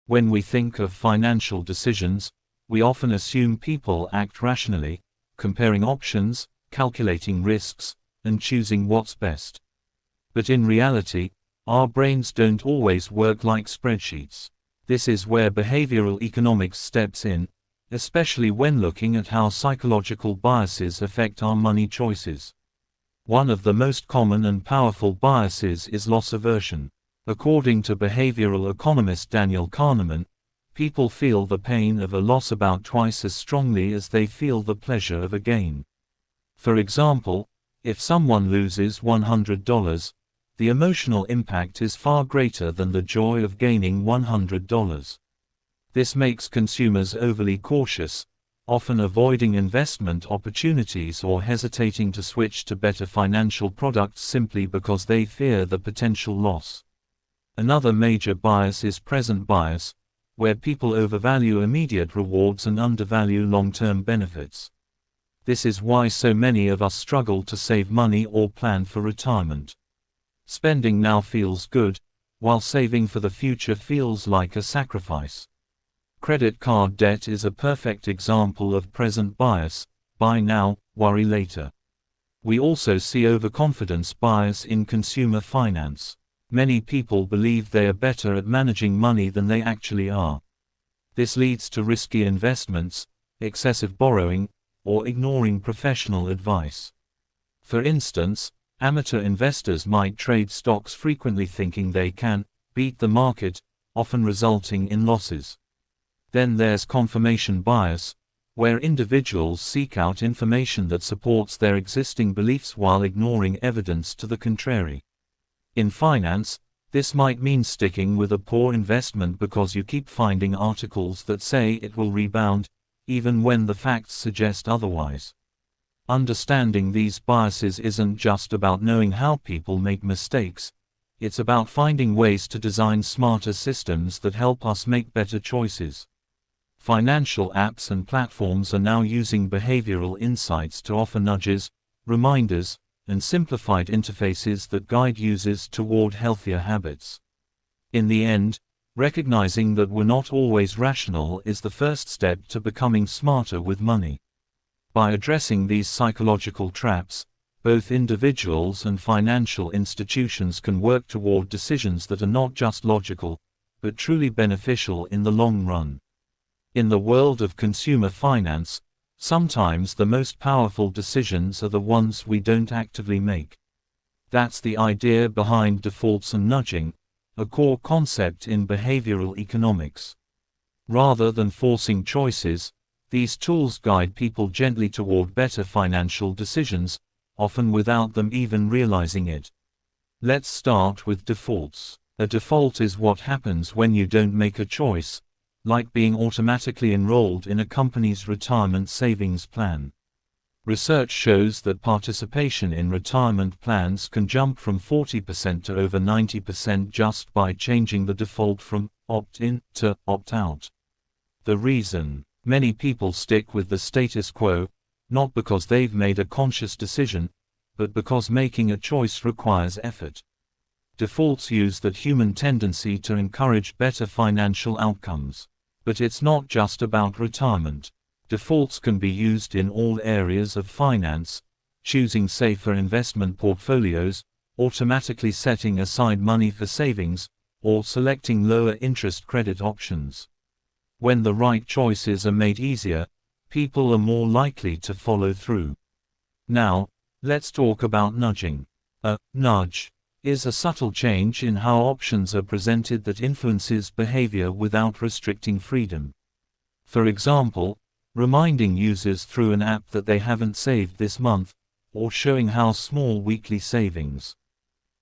When we think of financial decisions, we often assume people act rationally, comparing options, calculating risks, and choosing what's best. But in reality, our brains don't always work like spreadsheets. This is where behavioral economics steps in, especially when looking at how psychological biases affect our money choices. One of the most common and powerful biases is loss aversion. According to behavioral economist Daniel Kahneman, people feel the pain of a loss about twice as strongly as they feel the pleasure of a gain. For example, if someone loses $100, the emotional impact is far greater than the joy of gaining $100. This makes consumers overly cautious, often avoiding investment opportunities or hesitating to switch to better financial products simply because they fear the potential loss. Another major bias is present bias, where people overvalue immediate rewards and undervalue long-term benefits. This is why so many of us struggle to save money or plan for retirement. Spending now feels good, while saving for the future feels like a sacrifice. Credit card debt is a perfect example of present bias: buy now, worry later. We also see overconfidence bias in consumer finance. Many people believe they are better at managing money than they actually are. This leads to risky investments, excessive borrowing, or ignoring professional advice. For instance, amateur investors might trade stocks frequently thinking they can beat the market, often resulting in losses. Then there's confirmation bias, where individuals seek out information that supports their existing beliefs while ignoring evidence to the contrary. In finance, this might mean sticking with a poor investment because you keep finding articles that say it will rebound, even when the facts suggest otherwise. Understanding these biases isn't just about knowing how people make mistakes, it's about finding ways to design smarter systems that help us make better choices. Financial apps and platforms are now using behavioral insights to offer nudges, reminders, and simplified interfaces that guide users toward healthier habits. In the end, recognizing that we're not always rational is the first step to becoming smarter with money. By addressing these psychological traps, both individuals and financial institutions can work toward decisions that are not just logical, but truly beneficial in the long run. In the world of consumer finance, sometimes the most powerful decisions are the ones we don't actively make. That's the idea behind defaults and nudging, a core concept in behavioral economics. Rather than forcing choices, these tools guide people gently toward better financial decisions, often without them even realizing it. Let's start with defaults. A default is what happens when you don't make a choice, like being automatically enrolled in a company's retirement savings plan. Research shows that participation in retirement plans can jump from 40% to over 90% just by changing the default from opt-in to opt-out. The reason many people stick with the status quo, not because they've made a conscious decision, but because making a choice requires effort. Defaults use that human tendency to encourage better financial outcomes. But it's not just about retirement. Defaults can be used in all areas of finance: choosing safer investment portfolios, automatically setting aside money for savings, or selecting lower interest credit options. When the right choices are made easier, people are more likely to follow through. Now, let's talk about nudging. A nudge is a subtle change in how options are presented that influences behavior without restricting freedom. For example, reminding users through an app that they haven't saved this month, or showing how small weekly savings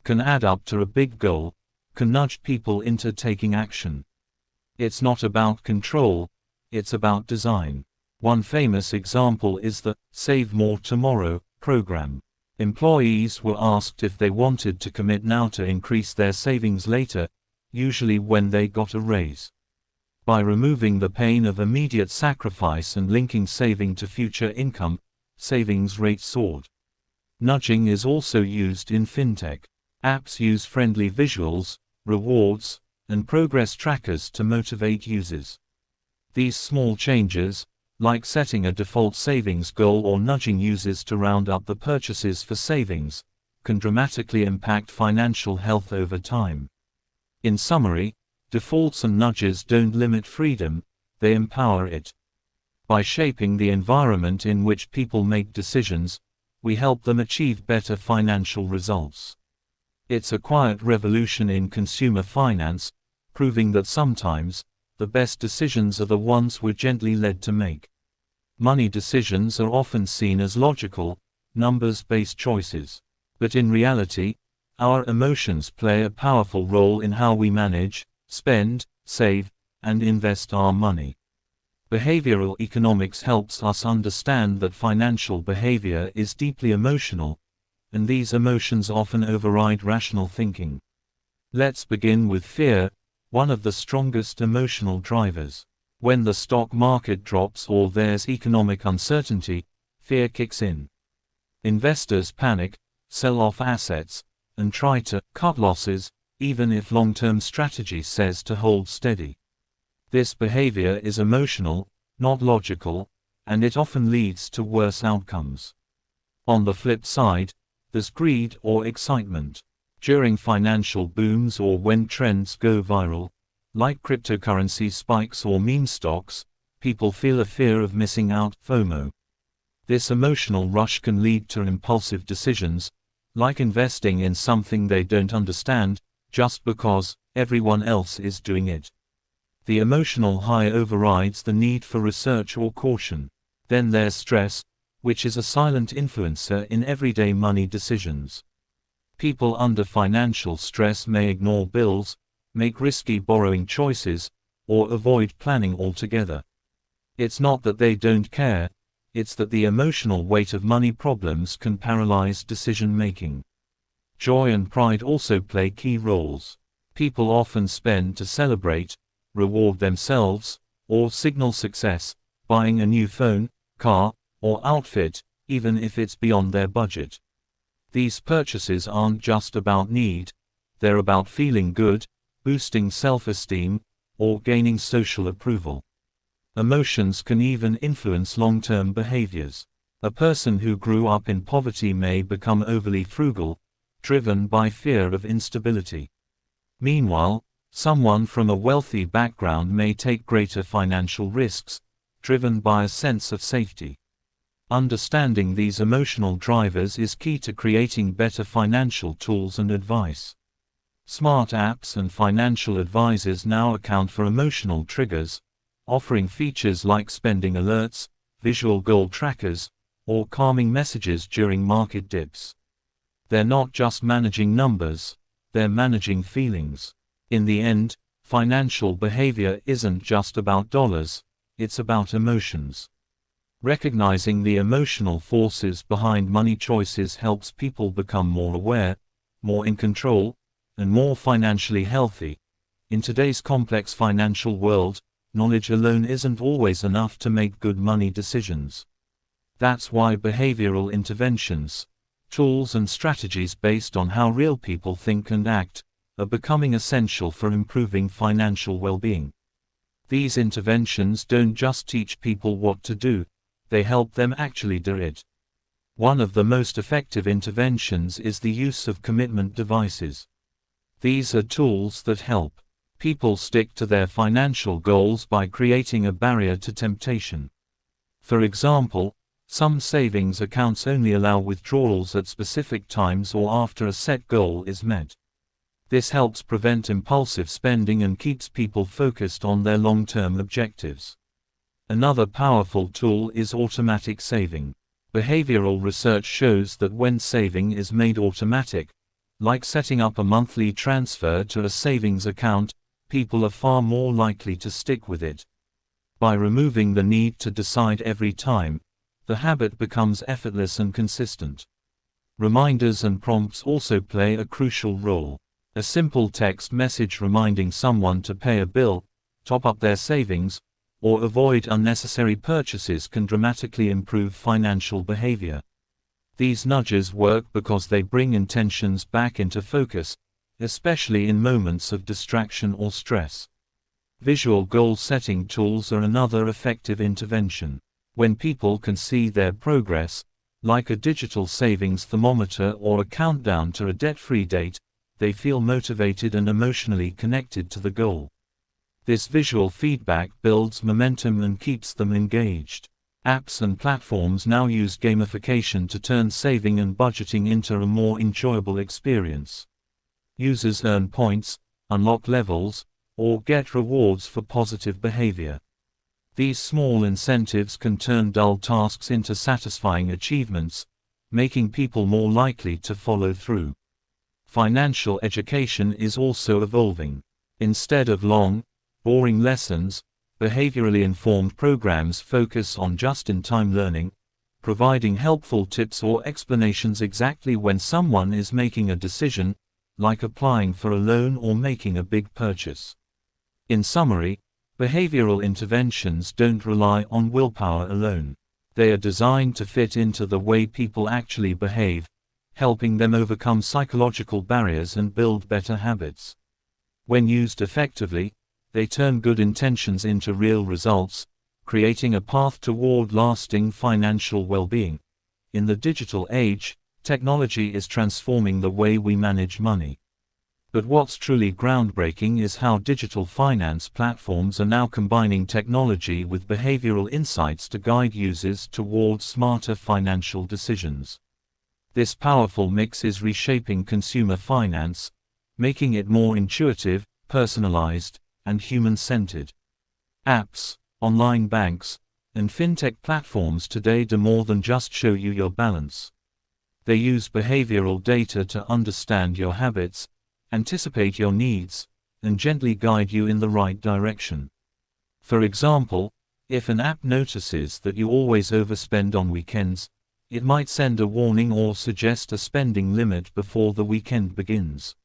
can add up to a big goal, can nudge people into taking action. It's not about control, it's about design. One famous example is the Save More Tomorrow program. Employees were asked if they wanted to commit now to increase their savings later, usually when they got a raise. By removing the pain of immediate sacrifice and linking saving to future income, savings rates soared. Nudging is also used in fintech. Apps use friendly visuals, rewards, and progress trackers to motivate users. These small changes, like setting a default savings goal or nudging users to round up the purchases for savings, can dramatically impact financial health over time. In summary, defaults and nudges don't limit freedom, they empower it. By shaping the environment in which people make decisions, we help them achieve better financial results. It's a quiet revolution in consumer finance, proving that sometimes, the best decisions are the ones we're gently led to make. Money decisions are often seen as logical, numbers-based choices. But in reality, our emotions play a powerful role in how we manage, spend, save, and invest our money. Behavioral economics helps us understand that financial behavior is deeply emotional, and these emotions often override rational thinking. Let's begin with fear, one of the strongest emotional drivers. When the stock market drops or there's economic uncertainty, fear kicks in. Investors panic, sell off assets, and try to cut losses, even if long-term strategy says to hold steady. This behavior is emotional, not logical, and it often leads to worse outcomes. On the flip side, there's greed or excitement. During financial booms or when trends go viral, like cryptocurrency spikes or meme stocks, people feel a fear of missing out, FOMO. This emotional rush can lead to impulsive decisions, like investing in something they don't understand, just because everyone else is doing it. The emotional high overrides the need for research or caution. Then there's stress, which is a silent influencer in everyday money decisions. People under financial stress may ignore bills, make risky borrowing choices, or avoid planning altogether. It's not that they don't care, it's that the emotional weight of money problems can paralyze decision-making. Joy and pride also play key roles. People often spend to celebrate, reward themselves, or signal success, buying a new phone, car, or outfit, even if it's beyond their budget. These purchases aren't just about need, they're about feeling good, boosting self-esteem, or gaining social approval. Emotions can even influence long-term behaviors. A person who grew up in poverty may become overly frugal, driven by fear of instability. Meanwhile, someone from a wealthy background may take greater financial risks, driven by a sense of safety. Understanding these emotional drivers is key to creating better financial tools and advice. Smart apps and financial advisors now account for emotional triggers, offering features like spending alerts, visual goal trackers, or calming messages during market dips. They're not just managing numbers, they're managing feelings. In the end, financial behavior isn't just about dollars, it's about emotions. Recognizing the emotional forces behind money choices helps people become more aware, more in control, and more financially healthy. In today's complex financial world, knowledge alone isn't always enough to make good money decisions. That's why behavioral interventions, tools and strategies based on how real people think and act, are becoming essential for improving financial well-being. These interventions don't just teach people what to do, they help them actually do it. One of the most effective interventions is the use of commitment devices. These are tools that help people stick to their financial goals by creating a barrier to temptation. For example, some savings accounts only allow withdrawals at specific times or after a set goal is met. This helps prevent impulsive spending and keeps people focused on their long-term objectives. Another powerful tool is automatic saving. Behavioral research shows that when saving is made automatic, like setting up a monthly transfer to a savings account, people are far more likely to stick with it. By removing the need to decide every time, the habit becomes effortless and consistent. Reminders and prompts also play a crucial role. A simple text message reminding someone to pay a bill, top up their savings, or avoid unnecessary purchases can dramatically improve financial behavior. These nudges work because they bring intentions back into focus, especially in moments of distraction or stress. Visual goal-setting tools are another effective intervention. When people can see their progress, like a digital savings thermometer or a countdown to a debt-free date, they feel motivated and emotionally connected to the goal. This visual feedback builds momentum and keeps them engaged. Apps and platforms now use gamification to turn saving and budgeting into a more enjoyable experience. Users earn points, unlock levels, or get rewards for positive behavior. These small incentives can turn dull tasks into satisfying achievements, making people more likely to follow through. Financial education is also evolving. Instead of long, boring lessons, behaviorally informed programs focus on just-in-time learning, providing helpful tips or explanations exactly when someone is making a decision, like applying for a loan or making a big purchase. In summary, behavioral interventions don't rely on willpower alone. They are designed to fit into the way people actually behave, helping them overcome psychological barriers and build better habits. When used effectively, they turn good intentions into real results, creating a path toward lasting financial well-being. In the digital age, technology is transforming the way we manage money. But what's truly groundbreaking is how digital finance platforms are now combining technology with behavioral insights to guide users toward smarter financial decisions. This powerful mix is reshaping consumer finance, making it more intuitive, personalized, and human-centered. Apps, online banks, and fintech platforms today do more than just show you your balance. They use behavioral data to understand your habits, anticipate your needs, and gently guide you in the right direction. For example, if an app notices that you always overspend on weekends, it might send a warning or suggest a spending limit before the weekend begins.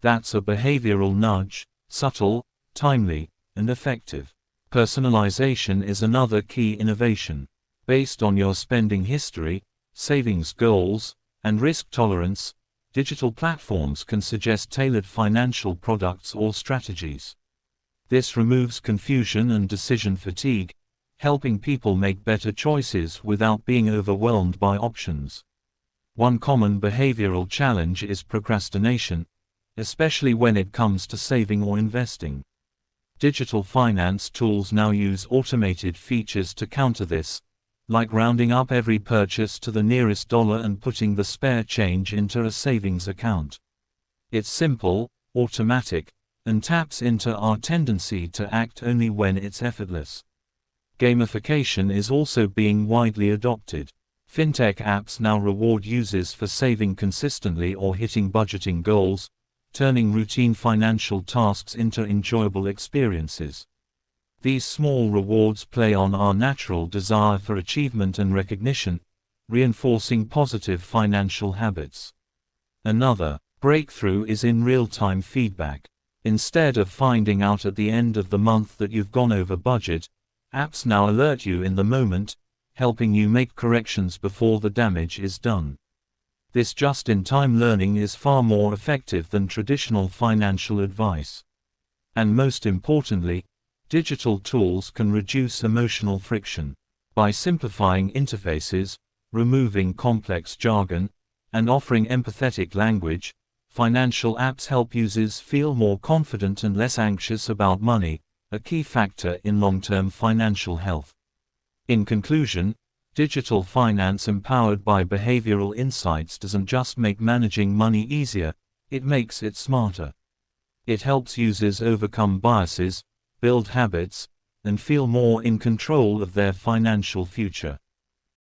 That's a behavioral nudge, subtle, timely, and effective. Personalization is another key innovation. Based on your spending history, savings goals, and risk tolerance, digital platforms can suggest tailored financial products or strategies. This removes confusion and decision fatigue, helping people make better choices without being overwhelmed by options. One common behavioral challenge is procrastination, especially when it comes to saving or investing. Digital finance tools now use automated features to counter this, like rounding up every purchase to the nearest dollar and putting the spare change into a savings account. It's simple, automatic, and taps into our tendency to act only when it's effortless. Gamification is also being widely adopted. Fintech apps now reward users for saving consistently or hitting budgeting goals, turning routine financial tasks into enjoyable experiences. These small rewards play on our natural desire for achievement and recognition, reinforcing positive financial habits. Another breakthrough is in real-time feedback. Instead of finding out at the end of the month that you've gone over budget, apps now alert you in the moment, helping you make corrections before the damage is done. This just-in-time learning is far more effective than traditional financial advice. And most importantly, digital tools can reduce emotional friction. By simplifying interfaces, removing complex jargon, and offering empathetic language, financial apps help users feel more confident and less anxious about money, a key factor in long-term financial health. In conclusion, digital finance empowered by behavioral insights doesn't just make managing money easier, it makes it smarter. It helps users overcome biases, build habits, and feel more in control of their financial future.